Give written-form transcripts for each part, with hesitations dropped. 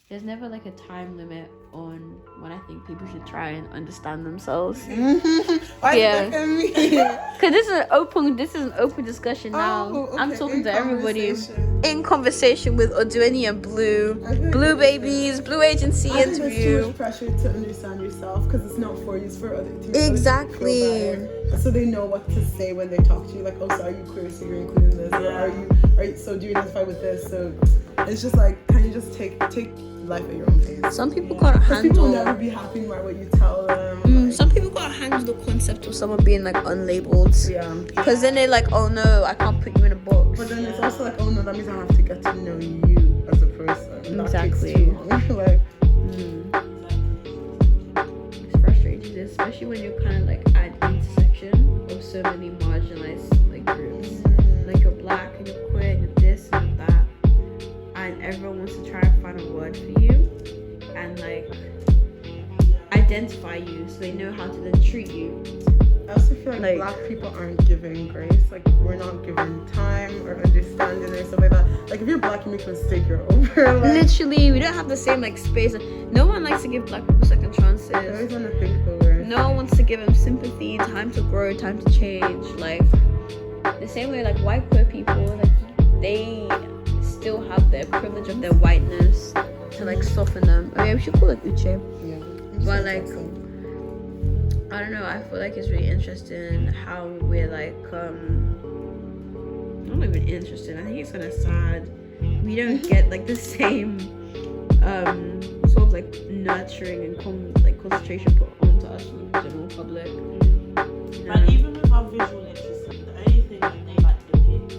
there's never like a time limit on when I think people should try and understand themselves. Yeah. Because this is an open discussion now. Oh, okay. I'm talking to everybody. In conversation with Odweni and Blue Babies, Blue Agency I think there's too interview. much pressure to understand yourself because it's not for you, it's for other people. Exactly. So they know what to say when they talk to you. Like, oh, so are you queer? So you're including this? Or are you? So do you identify with this? So it's just like, can you just take life at your own pace? Some people can't handle. People will never be happy no matter what you tell them. Some people can't handle the concept of someone being like unlabeled. Yeah. Because then they're like, oh no, I can't put you in a box. But then it's also like, oh no, that means I have to get to know you as a person. Exactly. That takes too long. Like, It's frustrating, especially when you're kind of like at intersection of so many marginalized like groups. Like you're black and you're queer and you're this and that, and everyone wants to try and find a word for you and like identify you so they know how to then treat you. I also feel like black people aren't given grace. Like, we're not given time or understanding or stuff like that. Like, if you're black, you make a mistake, you're over. Like, Literally, we don't have the same like space. No one likes to give black people second chances. I always want to think the word. No one wants to give them sympathy, time to grow, time to change. Like the same way like white queer people, like they still have the privilege of their whiteness to like soften them. I mean, we should call it uche. Yeah. But like, I don't know, I feel like it's really interesting how we're like not even interesting, I think it's kind of sad we don't get like the same sort of like nurturing and concentration put onto us from the general public. But even with our visual literacy, the only thing that they like depict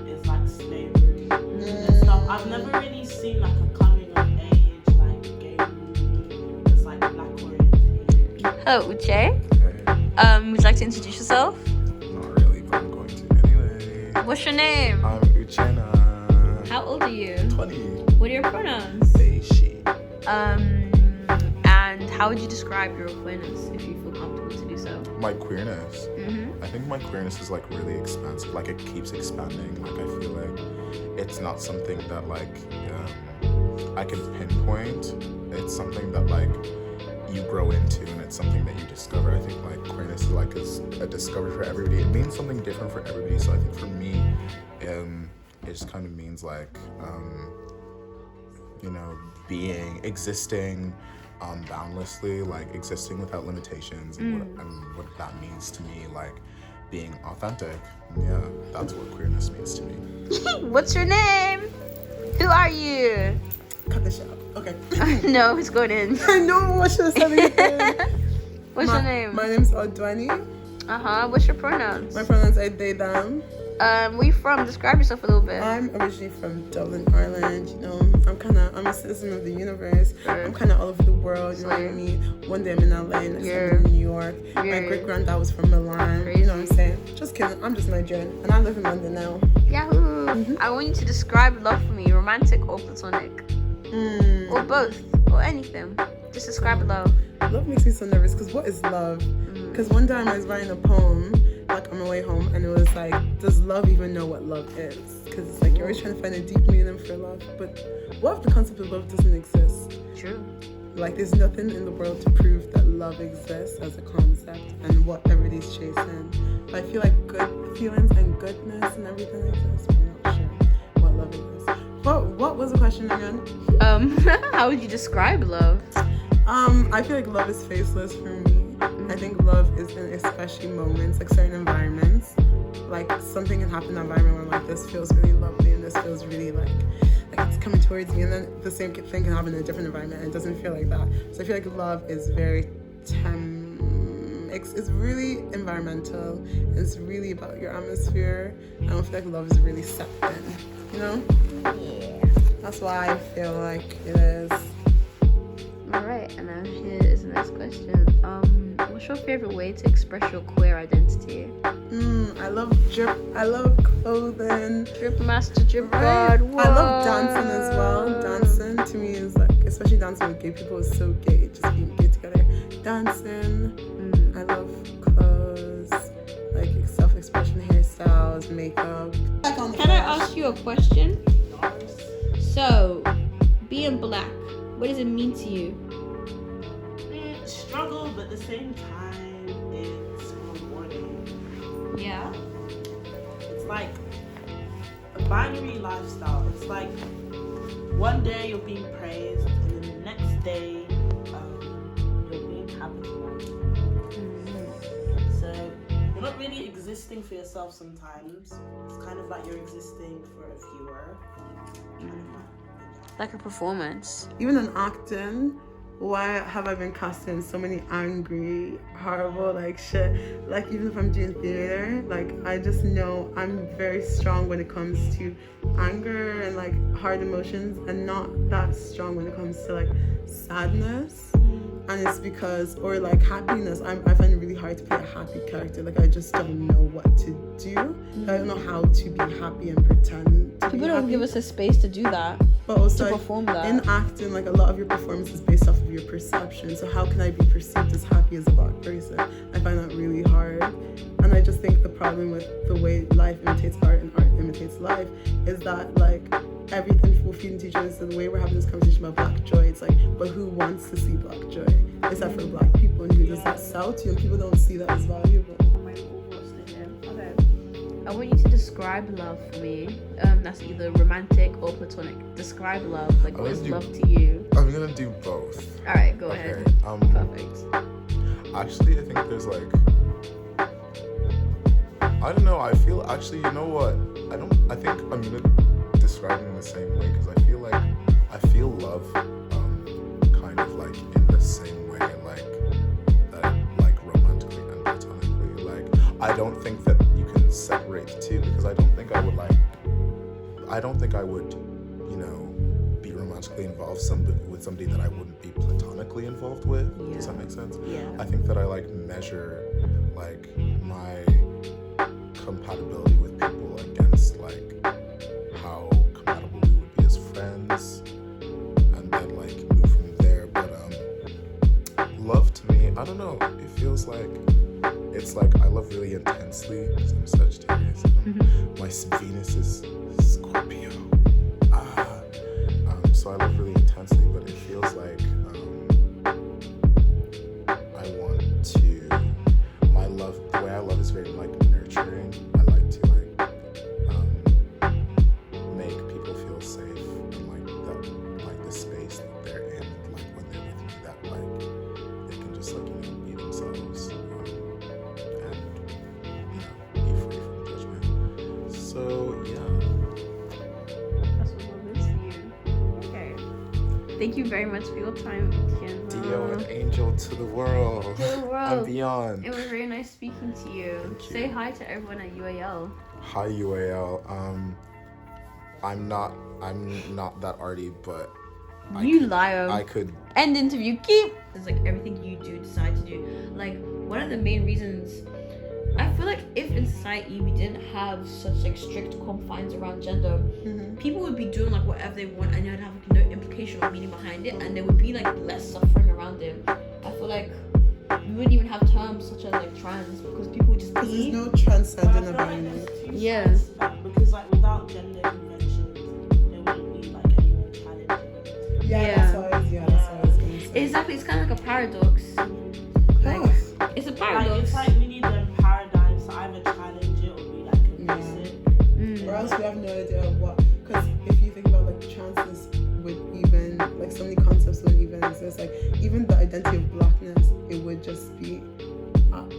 is like slavery and stuff. I've never really seen like a coming of age like gay movie that's like black oriented. Hello, Uche. Would you like to introduce yourself? Not really, but I'm going to anyway. What's your name? I'm Uchenna. How old are you? 20. What are your pronouns? They, she. And how would you describe your Queerness, if you feel comfortable to do so. My queerness. I think my queerness is like really expansive. Like, it keeps expanding. Like, I feel like it's not something that like I can pinpoint. It's something that like you grow into, and it's something that you discover. I think like queerness is a discovery for everybody. It means something different for everybody. So I think for me, it just kind of means like existing boundlessly, like existing without limitations, and what that means to me, like being authentic. Yeah, that's what queerness means to me. What's your name? Who are you? Cut this shit out. Okay. No, it's going in. I know what should have said anything. What's your name? My name's Odweni. What's your pronouns? My pronouns are they, them. Where you from? Describe yourself a little bit. I'm originally from Dublin, Ireland. You know, I'm a citizen of the universe. Sure. I'm kind of all over the world. You know what I mean? One day I'm in LA, next day I'm in New York. My great granddad was from Milan. Crazy. You know what I'm saying? Just kidding. I'm just Nigerian, and I live in London now. Yahoo! I want you to describe love for me, romantic or platonic, or both, or anything. Just describe love. Love makes me so nervous because what is love? Because one time I was writing a poem, like on my way home, and it was like, does love even know what love is? Because it's like you're always trying to find a deep meaning for love, but what if the concept of love doesn't exist? True. Like, there's nothing in the world to prove that love exists as a concept and what everybody's chasing. But I feel like good feelings and goodness and everything exists, but I'm not sure what love is. What was the question again? How would you describe love? I feel like love is faceless for me. I think love is in especially moments, like certain environments. Like, something can happen in an environment where like this feels really lovely and this feels really like it's coming towards me, and then the same thing can happen in a different environment and it doesn't feel like that. So I feel like love is very it's really environmental. It's really about your atmosphere. I don't feel like love is really set in, you know? Yeah. That's why I feel like it is. Alright, and now here is the next question. What's your favorite way to express your queer identity? I love drip. I love clothing. Drip master, drip Right? god. Whoa. I love dancing as well. Dancing to me is like, especially dancing with gay people, is so gay. Just being gay together. Dancing. I love clothes, like self-expression, hairstyles, makeup. Can I ask you a question? So, being black, What does it mean to you? Struggle, but at the same time, it's rewarding. Yeah. It's like a binary lifestyle. It's like one day you're being praised, and then the next day you're being capitalized. So you're not really existing for yourself sometimes. It's kind of like you're existing for a viewer. Like a performance. Even in acting, why have I been cast in so many angry, horrible, like shit? Like even if I'm doing theater, like I just know I'm very strong when it comes to anger and like hard emotions, and not that strong when it comes to like sadness. And it's because, or like happiness, I find it really hard to play a happy character. Like I just don't know what to do. I don't know how to be happy and pretend to People be don't happy. give us a space to do that. But also, to perform that. in acting, like a lot of your performance is based off of your perception. So how can I be perceived as happy as a black person? I find that really hard. And I just think the problem with the way life imitates art and art imitates life is that like everything will feed into each other. So the way we're having this conversation about black joy, it's like, but who wants to see black joy? Except for black people, and who does that sell to? And people don't see that as valuable. Okay. I want you to describe love for me. That's either romantic or platonic. Describe love. Like, what is love to you? I'm gonna do both. All right, go ahead. Perfect. Actually, I think there's like, I don't know. I feel actually, you know what? I think I'm gonna describe it in the same way, because I feel love, kind of like in the same way, like that, like romantically and platonically. Like, I don't think that you can separate the two, because I don't think I would, you know, be romantically involved with somebody that I wouldn't be platonically involved with. Yeah. Does that make sense? Yeah. I think that I like measure like my compatibility with people against like how compatible we would be as friends, and then like move from there. But love to me, I don't know, it feels like it's like I love really intensely, because I'm Sagittarius. My Venus is Scorpio. So I love really intensely, but it feels like I want to, my love, the way I love is very like nurturing. I like to make people feel safe in like that, like the space that they're in, like when they're with me, that like they can just like, you know, be themselves, and you know, be free from judgment. So yeah. That's what love is to you. Okay. Thank you very much for your time, Etienne. Dio and Angel to the world. To the world. And beyond. It was very nice speaking to you. Thank you. Say hi to everyone at UAL. Hi UAL. I'm not that arty, but You liar. I could. End interview. Keep. It's like everything you do, decide to do. Like one of the main reasons. I feel like if in society we didn't have such like strict confines around gender, people would be doing like whatever they want, and they'd have like, no implication or meaning behind it, and there would be like less suffering around it. I feel like we wouldn't even have terms such as like trans, because people would just Because there's be. no But I transcendent feel like environment. there's two Yeah. sides to that, because like without gender conventions, there wouldn't be like anyone challenging it. That's what I was gonna say. Exactly, it's kind of like a paradox. Like it's a Like paradox. it's like we need them paradigms to either challenge it or be like embrace it. Or else we have no idea what. Because if you think about like transness would even like so many concepts wouldn't even exist. Like even the identity of blackness, it would just be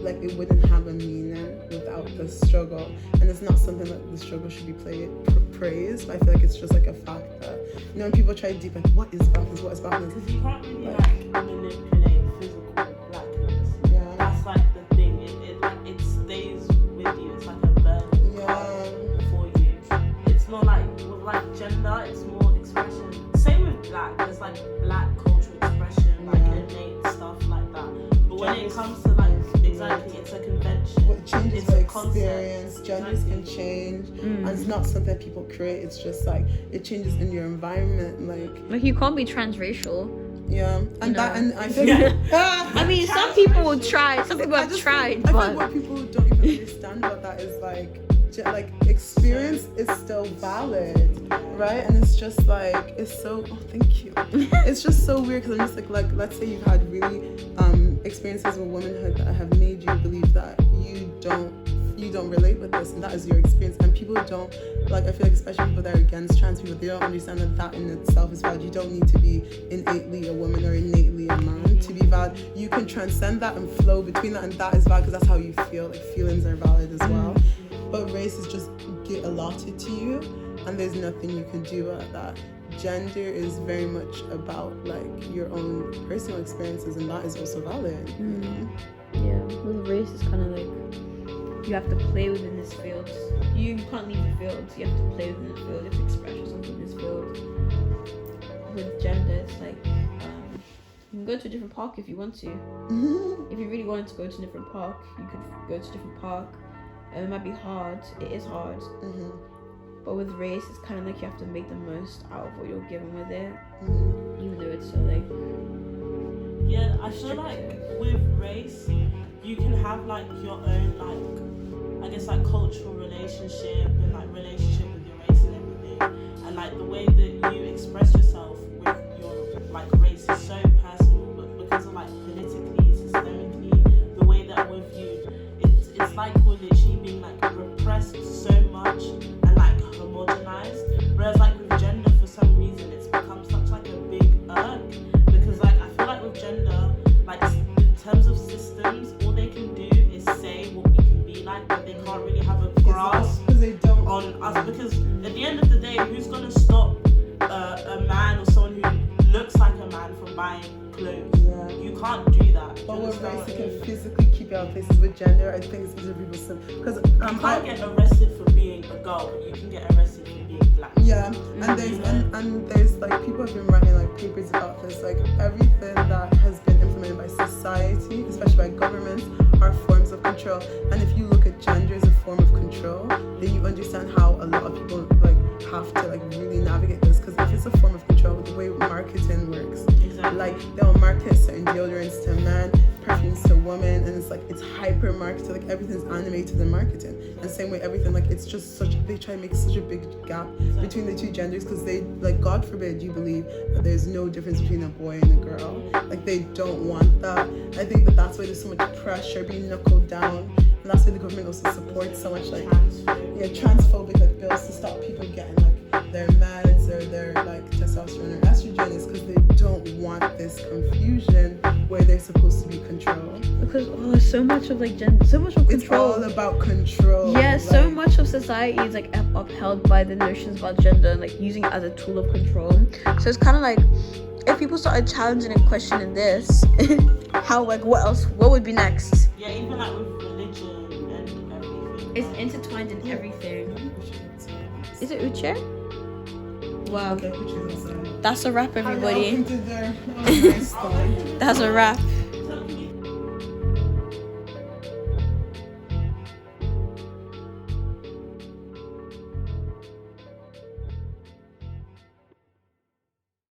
like it wouldn't have a meaning without the struggle. And it's not something that the struggle should be praised. I feel like it's just like a fact that, you know, when people try to deep like what is blackness, what is blackness. Because you can't really like manipulate physical blackness. Yeah. That's like the thing. It stays with you. It's like a burden for you. It's not like with like gender. It's more expression. Same with black. There's like black cultural expression, like innate stuff like that. But when it comes to like exactly, it's a convention. What changes It's by a concept. experience. Genders can change, and it's not something people create. It's just like it changes in your environment. Like you can't be transracial. Yeah, and know. that, and I feel. I mean, some people will try. Some people have tried, I but think what people don't even understand about that is like like experience is still valid, right? And it's just like, it's so, oh, thank you. It's just so weird because I'm just like let's say you've had really experiences with womanhood that have made you believe that you don't relate with this, and that is your experience. And people don't, like, I feel like especially people that are against trans people, they don't understand that in itself is valid. You don't need to be innately a woman or innately a man to be valid. You can transcend that and flow between that, and that is valid because that's how you feel. Like, feelings are valid as well. But race is just get allotted to you, and there's nothing you can do about that. Gender is very much about like your own personal experiences, and that is also valid. You know? Yeah, with race it's kind of like you have to play within this field. You can't leave the field. You have to play within the field. You have to express yourself in this field. With gender, it's like you can go to a different park if you want to. If you really wanted to go to a different park, you could go to a different park. It might be hard. It is hard. But with race, it's kind of like you have to make the most out of what you're given with it, even though it's so like. Yeah, I feel like with race, you can have like your own like, I guess like cultural relationship and like relationship with your race and everything, and like the way that you express yourself with your like race is so personal, but because of like politically, systemically, the way that we're viewed, it's like we're literally being like repressed so much and like homogenized, whereas like with gender, for some reason it's become such like a big irk, because like I feel like with gender, like in terms of systems, all they can do is say what we can be like, but they can't really have a grasp on us, because at the end of the day, who's gonna stop a man or someone who looks like a man from buying clothes? You can't do that. But with race, you can physically keep you out of places. With gender, I think it's easier for people to, because you can't get arrested for being a girl, but you can get arrested for being black. Yeah, and there's and there's like people have been writing like papers about this. Like everything that has been implemented by society, especially by governments, are forms of control. And if you look at gender as a form of control, then you understand how a lot of people like have to like really navigate this. Because if it's a form of control, the way marketing works, like they'll market certain deodorants to a man, perfumes to a woman, and it's like it's hyper marketed, like everything's animated and marketed. And same way everything, like it's just such, they try to make such a big gap between the two genders, because they like, God forbid you believe that there's no difference between a boy and a girl. Like they don't want that. I think that that's why there's so much pressure being knuckled down, and that's why the government also supports so much like transphobic like bills to stop people getting like their meds or their like testosterone or estrogen, is because they don't want this confusion where they're supposed to be controlled. Because so much of like gender, so much of control. It's all about control. Yeah, like, so much of society is like upheld by the notions about gender and like using it as a tool of control. So it's kind of like if people started challenging and questioning this, how like what would be next? Yeah, even like with religion and everything. It's intertwined in everything. Is it Uche? Wow. That's a wrap, everybody. That's a wrap.